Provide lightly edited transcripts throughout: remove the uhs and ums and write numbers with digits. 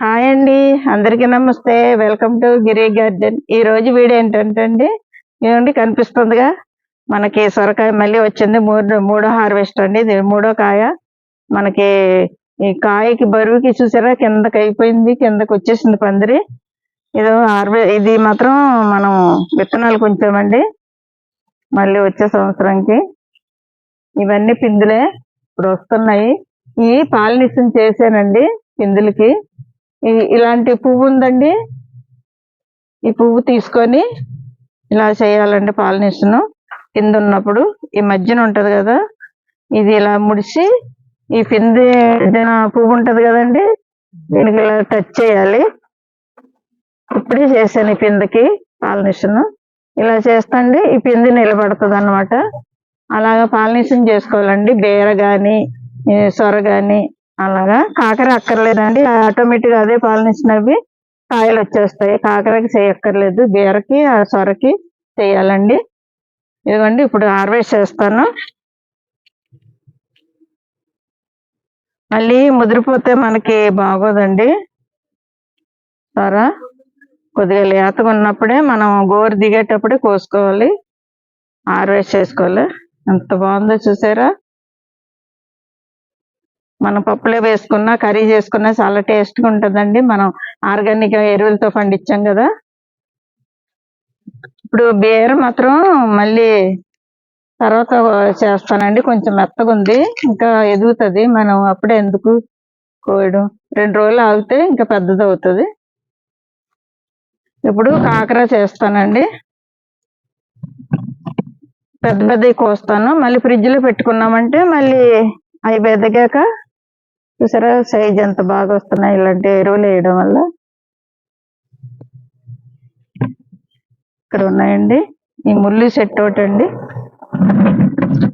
Hi అండి. అందరికీ నమస్తే. Welcome to Giri garden. ఈ రోజు వీడియో ఏంటంటే అండి, ఇదిగోండి కనిపిస్తుందిగా మనకి సొరకాయ మళ్ళీ వచ్చింది. మూడో హార్వెస్ట్ అండి. ఇది మూడో కాయ. మనకి ఈ కాయకి బరువుకి చూసారా కిందకి అయిపోయింది, కిందకి వచ్చేసింది పందిరి. ఇది మాత్రం మనం విత్తనాలు కొంచామండి మళ్ళీ వచ్చే సంవత్సరంకి. ఇవన్నీ పిందులే ఇప్పుడు వస్తున్నాయి. ఈ పాలినేషన్ చేశానండి పిందులకి. ఇలాంటి పువ్వు ఉందండి, ఈ పువ్వు తీసుకొని ఇలా చేయాలండి పాలినేషన్. కింద ఉన్నప్పుడు ఈ మధ్యన ఉంటది కదా, ఇది ఇలా ముడిసి ఈ పిండి పువ్వు ఉంటది కదండి, దీనికి ఇలా టచ్ చేయాలి. ఇప్పుడే చేశాను ఈ పిందకి పాలినేషన్. ఇలా చేస్తండి ఈ పిండి నిలబడుతుంది అన్నమాట. అలాగా పాలినేషన్ చేసుకోవాలండి. బీర గాని సొర గాని అలాగా. కాకర అక్కర్లేదండి, ఆటోమేటిక్ అదే పాలినేషన్ అవి కాయలు వచ్చేస్తాయి. కాకరకి చేయక్కర్లేదు, బీరకి సొరకి చేయాలండి. ఇదిగోండి ఇప్పుడు హార్వెస్ట్ చేస్తాను. మళ్ళీ ముదిరిపోతే మనకి బాగోదండి. సొర కొద్దిగా లేతగా ఉన్నప్పుడే మనం గోరు దిగేటప్పుడే కోసుకోవాలి, హార్వెస్ట్ చేసుకోవాలి. ఎంత బాగుందో చూసారా. మనం పప్పులో వేసుకున్నా కర్రీ చేసుకున్నా చాలా టేస్ట్గా ఉంటుందండి. మనం ఆర్గానిక్ ఎరువులతో పండించాం కదా. ఇప్పుడు బీర మాత్రం మళ్ళీ తర్వాత చేస్తానండి. కొంచెం మెత్తగా ఉంది, ఇంకా ఎదుగుతుంది. మనం అప్పుడే ఎందుకు కోయడం, 2 రోజులు ఆగితే ఇంకా పెద్దది అవుతుంది. ఇప్పుడు కాకర చేస్తానండి. పెద్ద పెద్దవి కోస్తాను, మళ్ళీ ఫ్రిడ్జ్లో పెట్టుకున్నామంటే మళ్ళీ అవి బెదగాక చూసారా సైజ్ ఎంత బాగా వస్తున్నాయి ఇలాంటి ఎరువులు వేయడం వల్ల. ఇక్కడ ఉన్నాయండి ఈ ముల్లి చెట్టు ఒకటి అండి,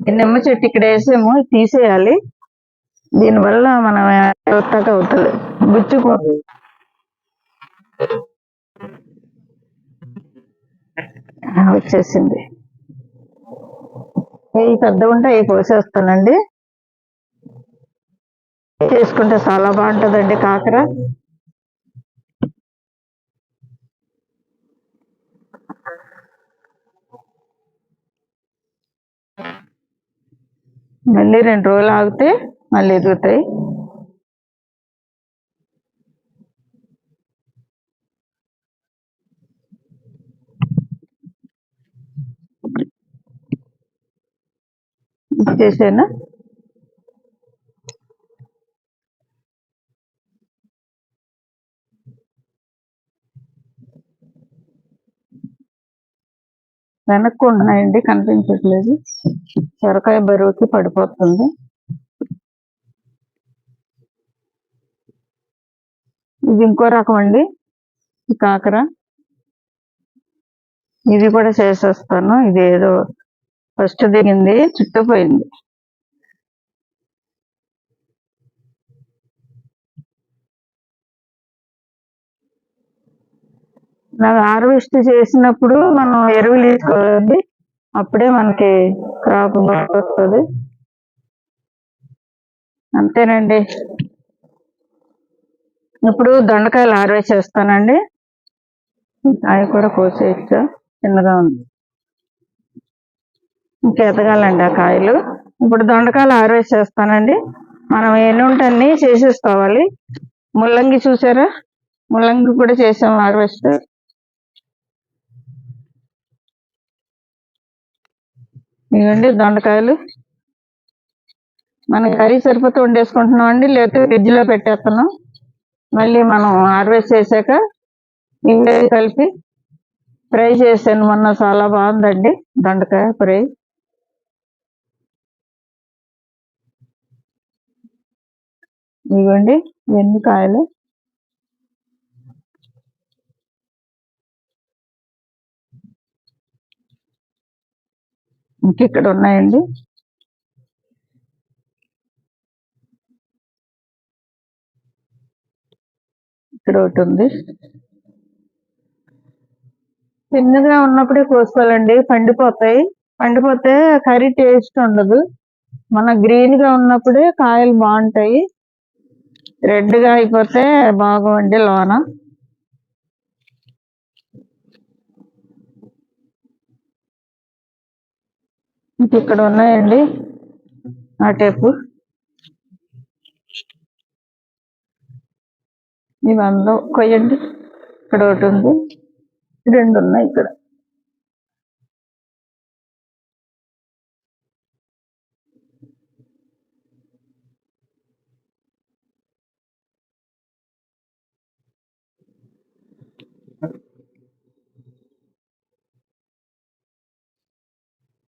ఈ నిమ్మ చెట్టు ఇక్కడ వేసాము, తీసేయాలి. దీనివల్ల మనం కొత్తగా అవుతుంది. గుచ్చుకో వచ్చేసింది. ఇవి పెద్ద ఉంటే అవి కోసేస్తానండి. చేసుకుంటే చాలా బాగుంటుందండి కాకర. మళ్ళీ 2 రోజులు ఆగితే మళ్ళీ ఎదుగుతాయి. చేసాను. వెనక్కు ఉన్నాయండి, కనిపించట్లేదు. సొరకాయ బరువుకి పడిపోతుంది. ఇది ఇంకో రకం అండి ఈ కాకర. ఇది కూడా చేసేస్తాను. ఇది ఏదో ఫస్ట్ దిగింది, చుట్టుపోయింది. నాకు హార్వెస్ట్ చేసినప్పుడు మనం ఎరువులు వేసుకోవాలండి, అప్పుడే మనకి క్రాప్ వస్తుంది. అంతేనండి. ఇప్పుడు దొండకాయలు హార్వెస్ట్ చేస్తానండి. అవి కూడా కోసేయచ్చు, చిన్నగా ఉంది, ఇంకా ఎదగాలండి ఆ కాయలు. ఇప్పుడు దొండకాయలు హార్వెస్ట్ చేస్తానండి. మనం ఎన్ని ఉంటే అన్ని చేసేసుకోవాలి. ముల్లంగి చూసారా, ముల్లంగి కూడా చేసాం హార్వెస్ట్. ఇవ్వండి దొండకాయలు. మనం కర్రీ సరిపోతే వండేసుకుంటున్నాం అండి, లేకపోతే ఫ్రిడ్జ్లో పెట్టేస్తున్నాం. మళ్ళీ మనం హార్వెస్ట్ చేశాక ఇవే కలిపి ఫ్రై చేశాను మొన్న, చాలా బాగుందండి దొండకాయ ఫ్రై. ఇవ్వండి ఎన్ని కాయలు. ఇంకిక్కడ ఉన్నాయండి. ఇక్కడ ఒకటి ఉంది. చిన్నగా ఉన్నప్పుడే కోసుకోవాలండి, పండిపోతాయి. పండిపోతే కర్రీ టేస్ట్ ఉండదు. మన గ్రీన్గా ఉన్నప్పుడే కాయలు బాగుంటాయి. రెడ్గా అయిపోతే బాగుండి లోన. ఇక్కడ ఉన్నాయండి ఆ టేపు. ఇవి అందం కొయ్యండి. ఇక్కడ ఒకటి ఉంది, 2 ఉన్నాయి ఇక్కడ.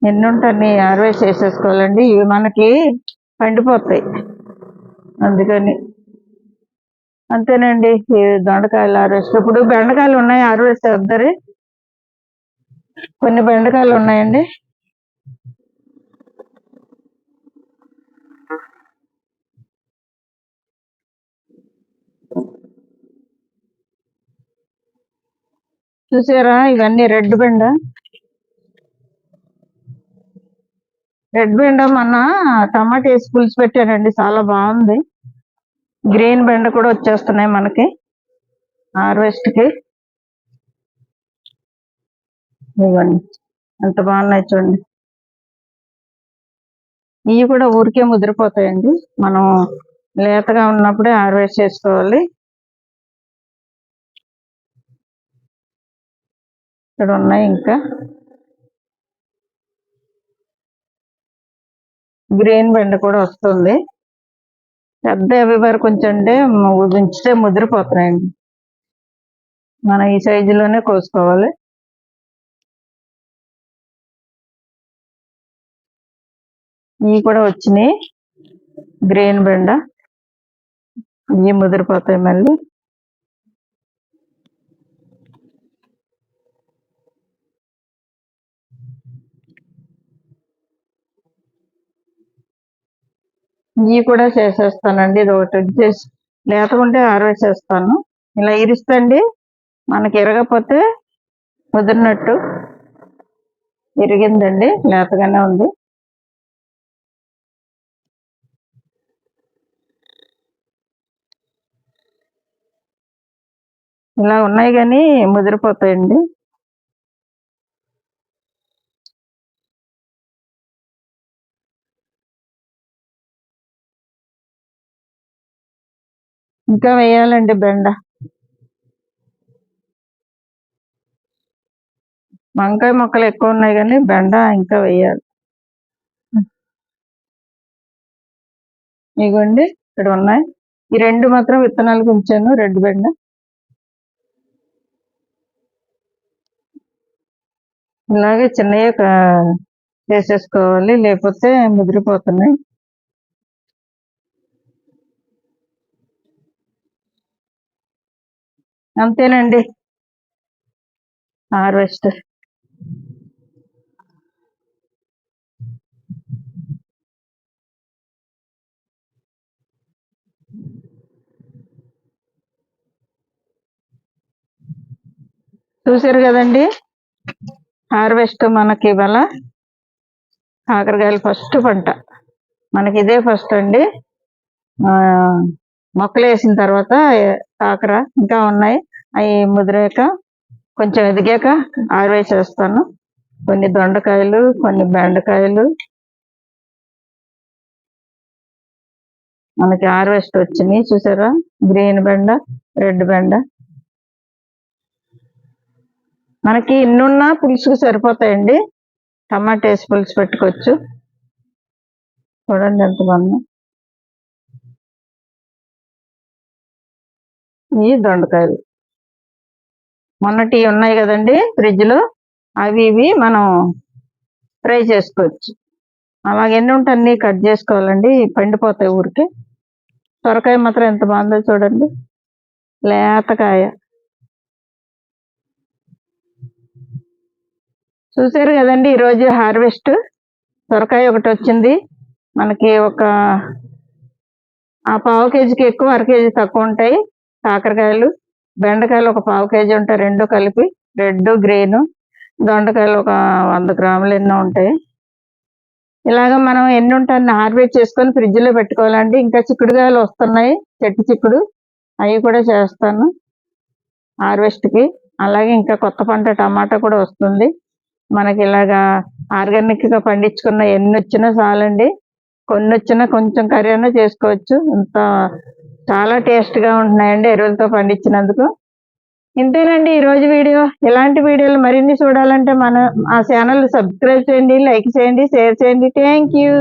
ఎన్ని ఉంటాయి హార్వెస్ట్ చేసేసుకోవాలండి. ఇవి మనకి పండిపోతాయి, అందుకని. అంతేనండి. ఈ దొండకాయలు హార్వెస్ట్. ఇప్పుడు బెండకాయలు ఉన్నాయి, హార్వెస్ట్ చేద్దరి. కొన్ని బెండకాయలు ఉన్నాయండి. చూసారా, ఇవన్నీ రెడ్ బెండ. రెడ్ బెండ మొన్న టమాటా వేసి పులుసు పెట్టానండి, చాలా బాగుంది. గ్రీన్ బెండ కూడా వచ్చేస్తున్నాయి మనకి హార్వెస్ట్ కి. ఇవ్వండి ఎంత బాగున్నాయి చూడండి. ఇవి కూడా ఊరికే ముదిరిపోతాయండి, మనం లేతగా ఉన్నప్పుడే హార్వెస్ట్ చేసుకోవాలి. ఇక్కడ ఉన్నాయి ఇంకా. గ్రీన్ బెండ కూడా వస్తుంది. పెద్ద అవి వరకు ఉంచండి, ఉంచితే ముదిరిపోతున్నాయండి. మనం ఈ సైజులోనే కోసుకోవాలి. ఇవి కూడా వచ్చినాయి గ్రీన్ బెండ. ఇవి ముదిరిపోతాయి మళ్ళీ. ఇవి కూడా చేసేస్తానండి. ఇది ఒకటి వచ్చేసి లేతకుంటే హార్వెస్ట్ చేస్తాను. ఇలా ఇరుస్తండి, మనకి ఇరగపోతే ముదిరినట్టు. ఇరిగిందండి, లేతగానే ఉంది. ఇలా ఉన్నాయి కానీ ముదిరిపోతాయండి. ఇంకా వేయాలండి బెండ. వంకాయ మొక్కలు ఎక్కువ ఉన్నాయి కానీ బెండ ఇంకా వేయాలి. ఇగోండి ఇక్కడ ఉన్నాయి. ఈ 2 మాత్రం విత్తనాలకు ఉంచాను, రెడ్ బెండ. ఇలాగే చిన్నగా చేసేసుకోవాలి, లేకపోతే ముదిరిపోతున్నాయి. అంతేనండి హార్వెస్ట్. చూసారు కదండి, హార్వెస్ట్ మనకి ఇవాళ కాకరకాయలు ఫస్ట్ పంట మనకి ఇదే ఫస్ట్ అండి. మొక్కలు వేసిన తర్వాత కాకర ఇంకా ఉన్నాయి, అవి ముదిరాక కొంచెం ఎదిగాక హార్వెస్ట్ చేస్తాను. కొన్ని దొండకాయలు, కొన్ని బెండకాయలు మనకి హార్వెస్ట్ వచ్చినాయి. చూసారా, గ్రీన్ బెండ, రెడ్ బెండ. మనకి ఇన్నున్నా పులుసుకు సరిపోతాయండి. టమాటా వేసి పులుసు పెట్టుకోవచ్చు. చూడండి ఎంత బాగుంది. ఈ దొండకాయలు మొన్నటి ఉన్నాయి కదండి ఫ్రిడ్జ్ లో, అవి ఇవి మనం ఫ్రై చేసుకోవచ్చు. అలాగే ఎన్ని ఉంటే అన్ని కట్ చేసుకోవాలండి, పండిపోతాయి ఊరికి. సొరకాయ మాత్రం ఎంత బాగుందో చూడండి, లేతకాయ. చూసారు కదండి ఈరోజు హార్వెస్ట్. సొరకాయ ఒకటి వచ్చింది మనకి. ఆ పావు కేజీకి ఎక్కువ, 1/2 కేజీ తక్కువ ఉంటాయి కాకరకాయలు. బెండకాయలు ఒక పావు కేజీ ఉంటాయి, 2 కలిపి, రెడ్ గ్రీన్. దొండకాయలు ఒక 100 గ్రాములు ఎన్నో ఉంటాయి. ఇలాగ మనం ఎన్ని ఉంటాన్ని హార్వెస్ట్ చేసుకొని ఫ్రిడ్జ్ లో పెట్టుకోవాలండి. ఇంకా చిక్కుడుకాయలు వస్తున్నాయి, చెట్టు చిక్కుడు, అవి కూడా చేస్తాను హార్వెస్ట్ కి. అలాగే ఇంకా కొత్త పంట టమాటా కూడా వస్తుంది. మనకి ఇలాగా ఆర్గానిక్ గా పండించుకున్న ఎన్ని వచ్చినా చాలండి. కొన్ని వచ్చినా కొంచెం కర్రీ అన్నా చేసుకోవచ్చు. ఇంత చాలా టేస్ట్ గా ఉంటున్నాయండి ఎరువులతో పండించినందుకు. ఇంతేనండి ఈ రోజు వీడియో. ఇలాంటి వీడియోలు మరిన్ని చూడాలంటే మా ఛానల్ సబ్స్క్రైబ్ చేయండి, లైక్ చేయండి, షేర్ చేయండి. Thank you.